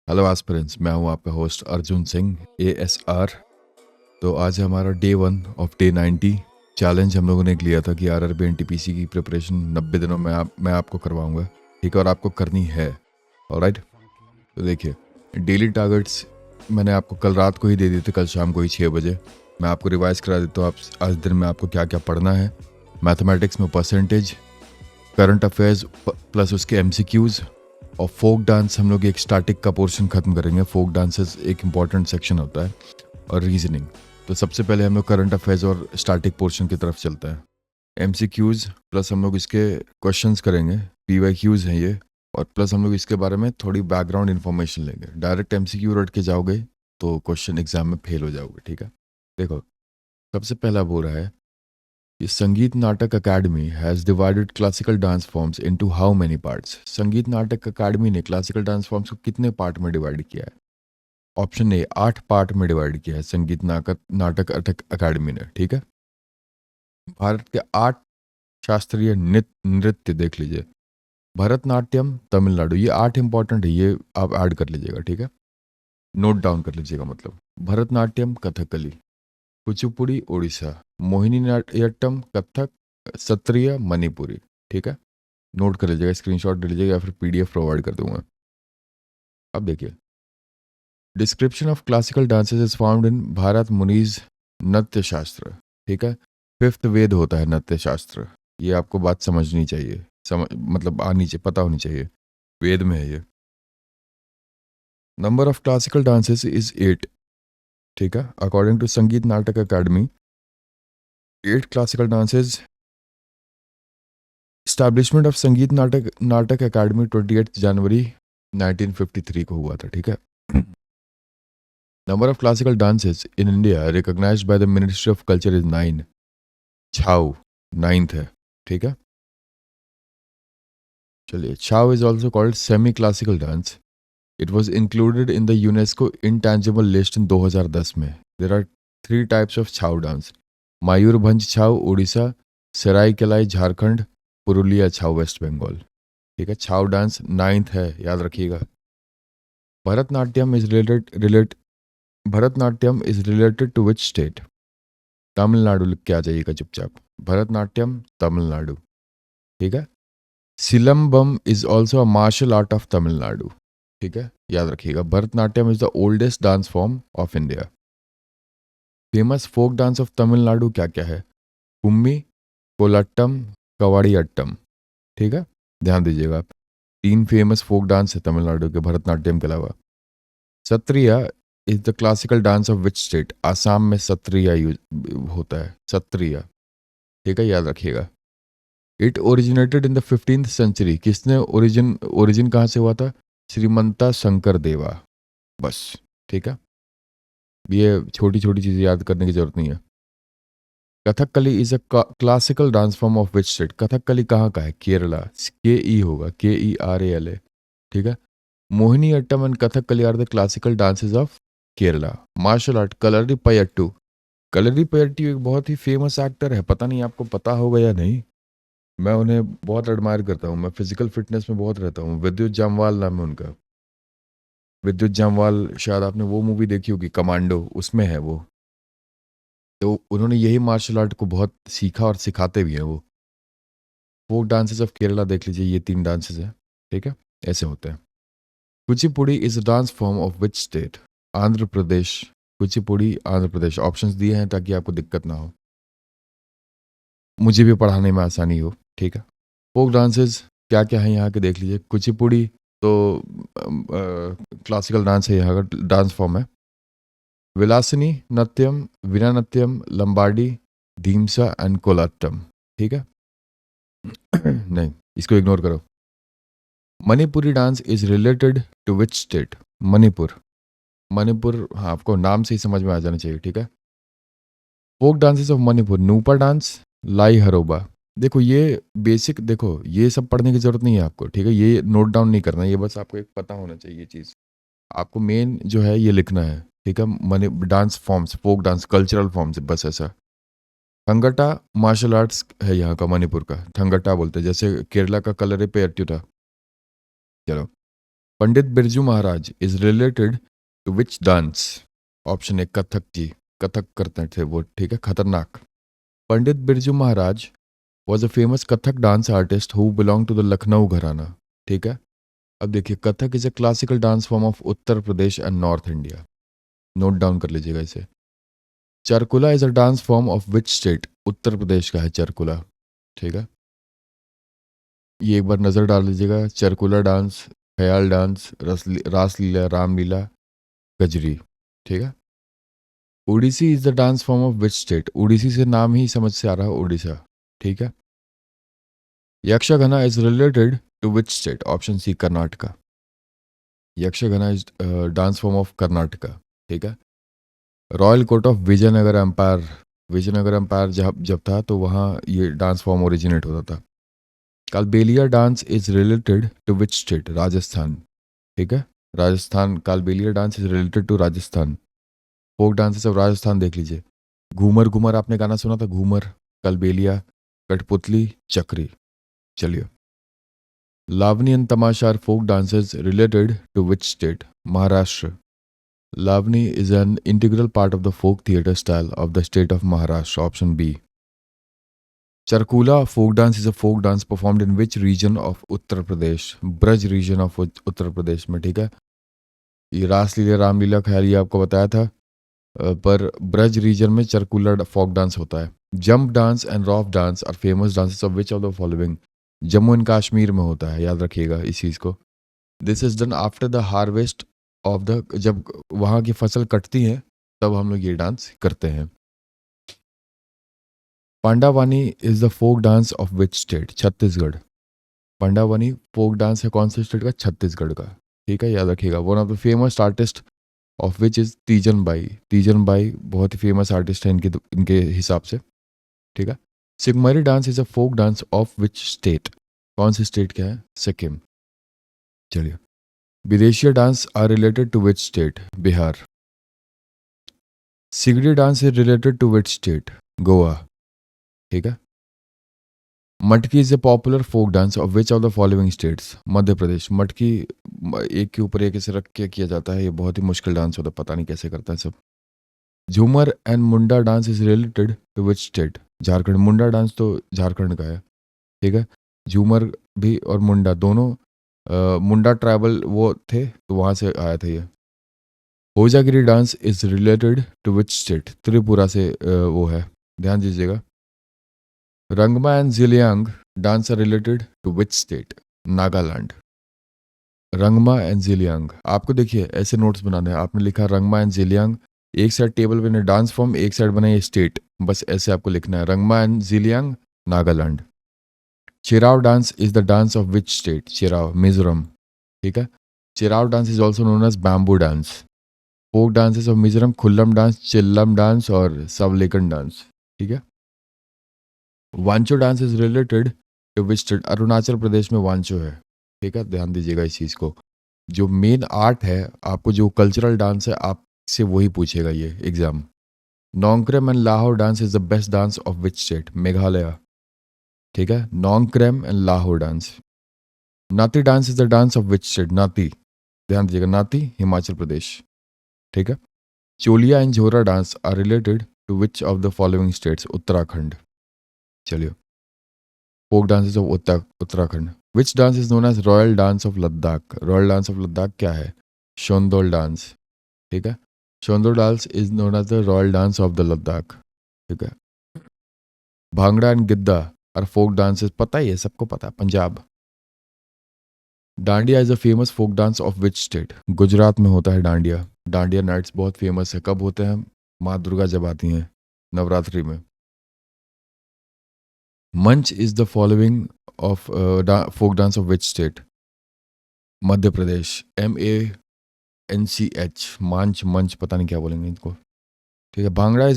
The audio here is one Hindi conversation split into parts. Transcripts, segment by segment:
हेलो एस्पिरेंट्स, मैं हूं आपका होस्ट अर्जुन सिंह ASR। तो आज है हमारा डे 1 ऑफ डे 90 चैलेंज। हम लोगों ने एक लिया था कि RRB NTPC की प्रिपरेशन 90 दिनों में मैं आपको करवाऊंगा, ठीक है, और आपको करनी है। ऑलराइट, तो देखिए, डेली टारगेट्स मैंने आपको कल रात को ही दे दिए थे, कल शाम को ही 6 बजे। मैं आपको रिवाइज करा देता हूँ आप आज दिन में आपको क्या क्या पढ़ना है। मैथमेटिक्स में परसेंटेज, करंट अफेयर्स प्लस उसके MCQs, और फोक डांस हम लोग एक स्टैटिक का पोर्शन खत्म करेंगे। फोक डांसेस एक इम्पॉर्टेंट सेक्शन होता है, और रीजनिंग। तो सबसे पहले हम लोग करंट अफेयर्स और स्टैटिक पोर्शन की तरफ चलते हैं। MCQs प्लस हम लोग इसके क्वेश्चंस करेंगे, PYQs हैं ये, और प्लस हम लोग इसके बारे में थोड़ी बैकग्राउंड इन्फॉर्मेशन लेंगे। डायरेक्ट MCQ रट के जाओगे तो क्वेश्चन एग्जाम में फेल हो जाओगे, ठीक है। देखो, सबसे पहला बोल रहा है कि संगीत नाटक academy has divided classical dance forms into how many parts. संगीत नाटक अकेडमी ने क्लासिकल डांस फॉर्म्स को कितने पार्ट में डिवाइड किया है? ऑप्शन ए, 8 पार्ट में डिवाइड किया है संगीत नाटक अकेडमी ने, ठीक है। भारत के 8 शास्त्रीय नृत्य देख लीजिए। भरतनाट्यम तमिलनाडु, ये 8 इंपॉर्टेंट है, ये आप ऐड कर लीजिएगा, ठीक है, नोट डाउन कर लीजिएगा। मतलब भरतनाट्यम कथकली, कुचिपुड़ी उड़ीसा, मोहिनीअट्टम कथक, सत्रिय मणिपुरी, ठीक है। नोट कर लीजिएगा, स्क्रीनशॉट ले लीजिएगा, या फिर PDF प्रोवाइड कर दूंगा। अब देखिए, description of classical dances is found in Bharat Muni's Nritya Shastra, ठीक है। 5th वेद होता है नृत्य शास्त्र, ये आपको बात समझनी चाहिए, मतलब आनी चाहिए, पता होनी चाहिए, वेद में है ये। Number of classical dances is 8, ठीक है। अकॉर्डिंग टू संगीत नाटक academy 8 classical dances. Establishment of संगीत नाटक अकेडमी 28 जनवरी 1953 को हुआ था, ठीक है। Number of classical dances in India recognised by the Ministry of Culture is 9। Chhau 9th है, ठीक है। चलिए, Chhau is also called semi classical dance. It was included in the UNESCO intangible list in 2010 में। There are 3 types of Chhau dance: Mayurbhanj Chhau Orissa, Seraikela Jharkhand, Purulia Chhau West Bengal, ठीक है। छाऊ डांस 9th है, याद रखिएगा। Bharatanatyam is related to which state? Tamil Nadu लिख के आ जाइएगा चुपचाप। भरतनाट्यम तमिलनाडु, ठीक है। Silambam is also a martial art of Tamil Nadu, ठीक है, याद रखिएगा। Bharatanatyam is the oldest dance form of India. Famous folk dance of Tamil Nadu क्या क्या है? कुम्मी, कोलट्टम, कवाड़ियट्टम, ठीक है, ध्यान दीजिएगा आप। 3 फेमस फोक डांस है तमिलनाडु के भरतनाट्यम के अलावा। Sattriya is the classical dance of which state? Assam में सत्रिया यूज होता है, सत्रिया, ठीक है, याद रखिएगा। It originated in the 15th century. किसने ओरिजिन कहाँ से हुआ था? श्रीमंता शंकर देवा, बस, ठीक है। ये छोटी छोटी चीज़ें याद करने की जरूरत नहीं है। Kathakali is a classical dance form of which state? Kathakali कहाँ का है? केरला, KE होगा, KERALA, ठीक है। Mohiniyattam and Kathakali are the classical dances of Kerala. Martial art Kalaripayattu. Kalaripayattu एक बहुत ही फेमस एक्टर है, पता नहीं आपको पता होगा या नहीं। मैं उन्हें बहुत एडमायर करता हूँ, मैं फिजिकल फिटनेस में बहुत रहता हूँ। विद्युत जामवाल नाम है उनका। विद्युत जामवाल, शायद आपने वो मूवी देखी होगी कमांडो, उसमें है वो। तो उन्होंने यही मार्शल आर्ट को बहुत सीखा और सिखाते भी हैं वो। फोक डांसेस ऑफ केरला देख लीजिए, ये 3 डांसेस हैं, ठीक है, ऐसे होते हैं। Kuchipudi is a dance form of which state? Andhra Pradesh. Kuchipudi Andhra Pradesh. Options दिए हैं ताकि आपको दिक्कत ना हो, मुझे भी पढ़ाने में आसानी हो, ठीक है। फोक डांसेस क्या क्या है यहाँ के देख लीजिए। कुचिपुड़ी तो क्लासिकल डांस है, यहाँ का डांस फॉर्म है। विलासिनी नृत्यम, वीणा नृत्यम, लंबाडी, धीमसा एंड कोलाट्टम, ठीक है। नहीं, इसको इग्नोर करो। Manipuri dance is related to which state? Manipur. Manipur, हाँ, आपको नाम से ही समझ में आ जाना चाहिए, ठीक है। Folk dances of Manipur: Nupa dance, Lai Haraoba. देखो ये बेसिक, देखो ये सब पढ़ने की जरूरत नहीं है आपको, ठीक है, ये नोट डाउन नहीं करना, ये बस आपको एक पता होना चाहिए ये चीज़। आपको मेन जो है ये लिखना है, ठीक है। मणि dance forms, folk dance cultural forms, बस ऐसा। थंगटा मार्शल आर्ट्स है यहाँ का, मणिपुर का थंगटा बोलते हैं, जैसे केरला का कलरी पयट्टू था। चलो, Pandit Birju Maharaj is related to which dance? Option A Kathak जी, कथक करते थे वो, ठीक है, खतरनाक। Pandit Birju Maharaj was a famous Kathak dance artist who belong to the Lucknow gharana, ठीक है। अब देखिए, Kathak is a classical dance form of Uttar Pradesh and North India, note down कर लीजिएगा इसे। Charkula is a dance form of which state? Uttar Pradesh का है चरकुला, ठीक है। ये एक बार नज़र डाल लीजिएगा, चरकुला डांस, ख्याल डांस, रासलीला, रामलीला, गजरी, ठीक है। Odissi is the dance form of which state? Odissi से नाम ही समझ से आ रहा है, ओडिशा, ठीक है। Yakshagana is related to which state? Option C Karnataka. Yakshagana is dance form of Karnataka, ठीक है। Royal court of Vijayanagara empire, Vijayanagara empire जब जब था तो वहाँ ये डांस फॉर्म ओरिजिनेट होता था। Kalbelia dance is related to which state? Rajasthan, ठीक है। Rajasthan, Kalbelia dance is related to Rajasthan. Folk dances of Rajasthan देख लीजिए। घूमर, घूमर आपने गाना सुना था, घूमर, कालबेलिया, कठपुतली, चक्री। चलिए, Lavani and Tamasha are folk dances related to which state? Maharashtra. Lavani is an integral part of the folk theatre style of the state of Maharashtra. Option B. Charkula folk dance is a folk dance performed in which region of Uttar Pradesh? Braj region of Uttar Pradesh में, ठीक है। ये रासलीला, रामलीला, ख्याल ये आपको बताया था, पर ब्रज रीजन में चरकुला फोक डांस होता है। Jump dance and Rouf dance are famous dances of which of the following? Jammu and Kashmir में होता है, याद रखिएगा इस चीज़ को। This is done after the harvest of the, जब वहाँ की फसल कटती है तब हम लोग ये डांस करते हैं। Pandavani is the folk dance of which state? Chhattisgarh. Pandavani folk dance है कौन से स्टेट का? छत्तीसगढ़ का, ठीक है, याद रखिएगा। One of the famous artist of which is Teejan Bai. Teejan Bai बहुत ही फेमस आर्टिस्ट है इनके हिसाब से, ठीक है। Sikmari dance is a folk dance of which state? कौन से स्टेट का है? सिक्किम। चलिए, Bidesia dance are related to which state? Bihar. सिगड़ी dance is related to which state? Goa, ठीक है। Matki is a popular folk dance of which of the following states? Madhya Pradesh. Matki एक के ऊपर एक ऐसे रख के किया जाता है, ये बहुत ही मुश्किल डांस होता है, पता नहीं कैसे करता है सब। Jhumar and Munda dance is related to which state? Jharkhand. Munda dance तो झारखंड का है, ठीक है। झूमर भी और मुंडा दोनों, मुंडा ट्राइबल वो थे तो वहाँ से आया था ये। Hojagiri dance is related to which state? Tripura से वो है, ध्यान दीजिएगा। Rengma and Zeliang dance are related to which state? Nagaland. Rengma and Zeliang, आपको देखिए ऐसे नोट्स बनाने हैं। आपने लिखा रंगमा एंड जिलियांग, एक साइड टेबल बने डांस फॉर्म, एक साइड बनाइए स्टेट, बस ऐसे आपको लिखना है। Rengma and Zeliang, Nagaland. Cheraw dance is the dance of which state? Cheraw, Mizoram, ठीक है। Cheraw dance is also known as bamboo dance. Folk dances of Mizoram, Khuallam dance, Chailam dance और सवलेकन डांस, ठीक है। Wancho dance is related to which state? Arunachal Pradesh में वांचो है, ठीक है, ध्यान दीजिएगा इस चीज़ को। जो मेन आर्ट है, आपको जो कल्चरल डांस है आपसे वही पूछेगा ये exam. Nongkrem and Laho dance is the best dance of which state? Meghalaya, ठीक है। Nongkrem and Laho dance. Nati dance is the dance of which state? Nati, ध्यान दीजिएगा, नाती हिमाचल प्रदेश, ठीक है। Choliya and Jhora dance are related to which of the following states? Uttarakhand. चलिए, folk dances of Uttarakhand. Which dance is known as royal dance of Ladakh? Royal dance of Ladakh क्या है? शोंदोल डांस, ठीक है। Shondol dance is known as the royal dance of the Ladakh, ठीक है। Bhangra and Giddha are folk dances, पता ही है, सबको पता है, Punjab. Dandiya is a famous folk dance of which state? Gujarat में होता है डांडिया। डांडिया नाइट्स बहुत फेमस है, कब होते हैं? माँ दुर्गा जब आती हैं नवरात्रि में। Manch is the following of folk dance of which state? Madhya Pradesh. MANCH, Manch, Manch, पता नहीं क्या बोलेंगे इनको, ठीक है। Bhangra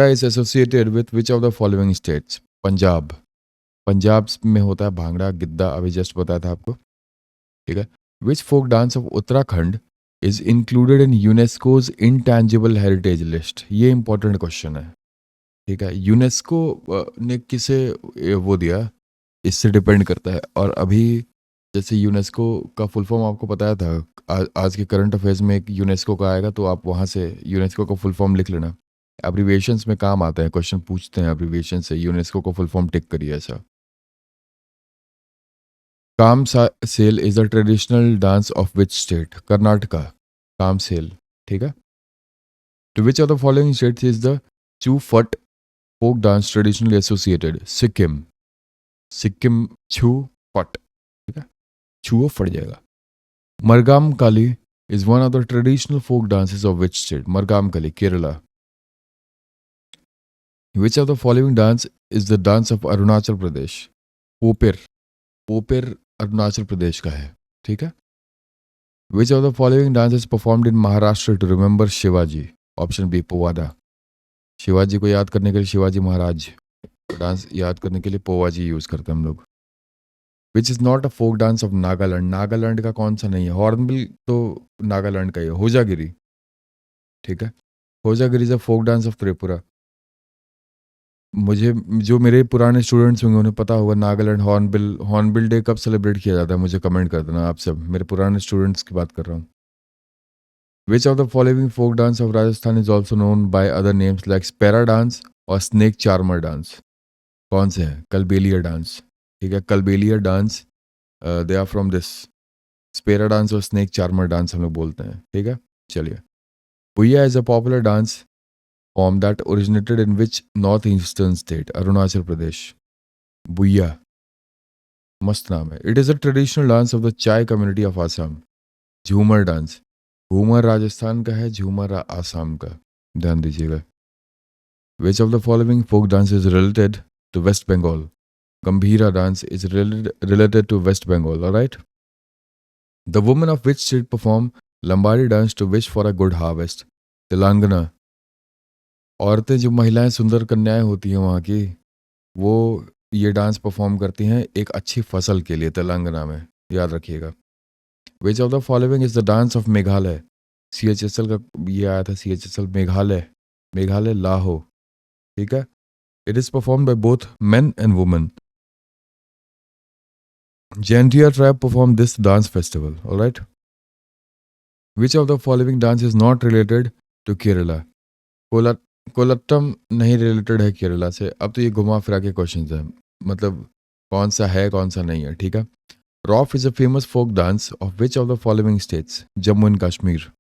is associated with which of the following states? Punjab. Punjab में होता है भांगड़ा, गिद्दा, अभी जस्ट बताया था आपको, ठीक है। Which folk dance of Uttarakhand is included in UNESCO's intangible heritage list? ये इंपॉर्टेंट क्वेश्चन है, ठीक है। यूनेस्को ने किसे वो दिया, इससे डिपेंड करता है। और अभी जैसे यूनेस्को का फुल फॉर्म आपको पता था। आज के करंट अफेयर्स में एक यूनेस्को का आएगा तो आप वहाँ से यूनेस्को का फुल फॉर्म लिख लेना। एब्रीविएशंस में काम आता है, क्वेश्चन पूछते हैं एब्रीविएशन से। यूनेस्को का फुल फॉर्म टिक करिए ऐसा। Kamsale is the traditional dance of which state? Karnataka, Kamsale. ठीक है। To which of the following states is the Chu Faat folk dance traditionally associated? Sikkim, Sikkim Chu Faat. ठीक है, छुओ फट जाएगा। मरगाम काली is one of the traditional folk dances of which state? Margam Kali, Kerala. Which of the following dance is the dance of Arunachal Pradesh? पोपेर, पोपेर Arunachal Pradesh का है। ठीक है। Which of the following dance is performed in Maharashtra to remember Shivaji? Option B Powada. Shivaji को याद करने के लिए शिवाजी महाराज डांस याद करने के लिए पोवाजी यूज करते हैं हम लोग। Which is not a folk dance of Nagaland? Nagaland का कौन सा नहीं है? हॉर्नबिल तो नागालैंड का ही है। होजागिरी। ठीक है, Hojagiri is a folk dance of Tripura. मुझे, जो मेरे पुराने स्टूडेंट्स होंगे उन्हें पता होगा नागालैंड हॉर्नबिल, हॉर्नबिल डे कब सेलिब्रेट किया जाता है, मुझे कमेंट कर देना। आप सब मेरे पुराने स्टूडेंट्स की बात कर रहा हूँ। Which of the following folk dance of Rajasthan is also known by other names like Sapera dance और स्नेक चार्मर डांस? कौन से हैं? कलबेलिया डांस। ठीक है, Kalbelia dance, they are from this. Sapera dance और स्नेक चार्मर डांस हम लोग बोलते हैं। ठीक है, चलिए। Bhuiya is a popular dance form that originated in which north eastern state? Arunachal Pradesh. Bhuiya, मस्त नाम है। It is a traditional dance of the चाय कम्युनिटी ऑफ आसाम। झूमर डांस, घूमर राजस्थान का है, झूमर आसाम का, ध्यान दीजिएगा। Which of the following folk dance is related to West Bengal? Gambhira dance is related to West Bengal, alright. The women of which state perform Lambadi dance to wish for a good harvest? Telangana. औरतें, जो महिलाएं सुंदर कन्याएं होती हैं वहाँ की, वो ये डांस परफॉर्म करती हैं एक अच्छी फसल के लिए, तेलंगाना में, याद रखिएगा। विच of the following is the dance of Meghalaya? CHSL का ये आया था, CHSL मेघालय, मेघालय लाहो। ठीक है, it is perform by both men and women. Jantia tribe perform this dance festival, alright. Which of the following dance is not related to Kerala? Cola Kolattam नहीं रिलेटेड है केरला से। अब तो ये घुमा फिरा के क्वेश्चन है, मतलब कौन सा है कौन सा नहीं है। ठीक है। Rouf is a famous folk dance of which of the following states? Jammu and Kashmir.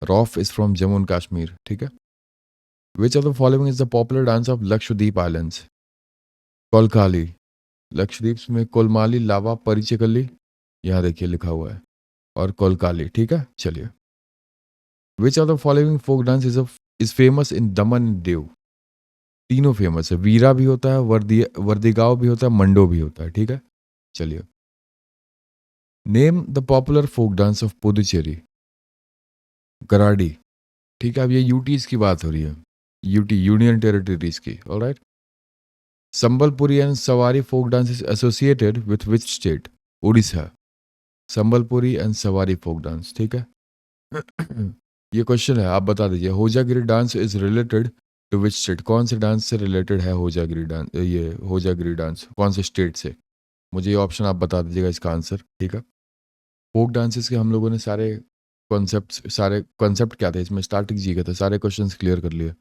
Rouf is from Jammu and Kashmir. ठीक है। Which of the following is the popular dance of Lakshadweep islands? Kolkali. Lakshadweep में कोलमाली, लावा, परिचकली, यहाँ देखिए लिखा हुआ है, और कोलकाली। ठीक है, चलिए। Which of the following folk dance is famous in Daman and Diu? तीनों फेमस है, वीरा भी होता है, वर्दीगांव भी होता है, मंडो भी होता है। ठीक है, चलिए। Name the popular folk dance of Puducherry? Karadi. ठीक है, अब ये यूटीज की बात हो रही है, यूटी यूनियन टेरिटरीज की, alright. Sambalpuri and Sawari folk dance is associated with which state? Orissa. Sambalpuri and Sawari folk dance. ठीक है। ये क्वेश्चन है, आप बता दीजिए। Hojagiri dance is related to which state? कौन से डांस से रिलेटेड है होजागिरी डांस? ये होजागिरी डांस कौन से स्टेट से? मुझे ये ऑप्शन आप बता दीजिएगा इसका आंसर। ठीक है। फोक डांसेस के हम लोगों ने सारे कॉन्सेप्ट क्या थे इसमें, स्टार्टिंग जी का था, सारे क्वेश्चंस क्लियर कर लिए।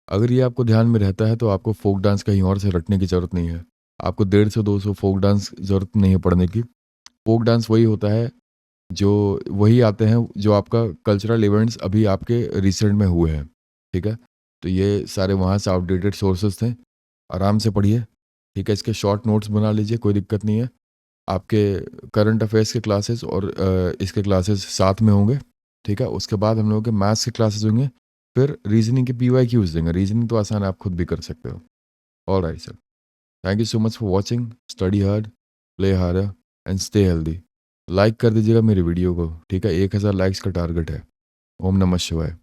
अगर ये आपको ध्यान में रहता है तो आपको फोक डांस कहीं और से रटने की ज़रूरत नहीं है। आपको 150-200 फोक डांस ज़रूरत नहीं है पढ़ने की। फोक डांस वही होता है जो वही आते हैं जो आपका कल्चरल इवेंट्स अभी आपके रिसेंट में हुए हैं। ठीक है, तो ये सारे वहाँ से आउटडेटेड सोर्सेज थे। आराम से पढ़िए। ठीक है, इसके शॉर्ट नोट्स बना लीजिए, कोई दिक्कत नहीं है। आपके करंट अफेयर्स के क्लासेस और इसके क्लासेस साथ में होंगे। ठीक है, उसके बाद हम लोगों के मैथ्स के क्लासेस होंगे, फिर रीजनिंग के PYQs देंगे। रीजनिंग तो आसान है, आप खुद भी कर सकते हो। All right sir, thank you so much for watching. Study hard, play hard and stay healthy. Like कर दीजिएगा मेरे वीडियो को। ठीक है, 1000 लाइक्स का टारगेट है। ओम नमः शिवाय।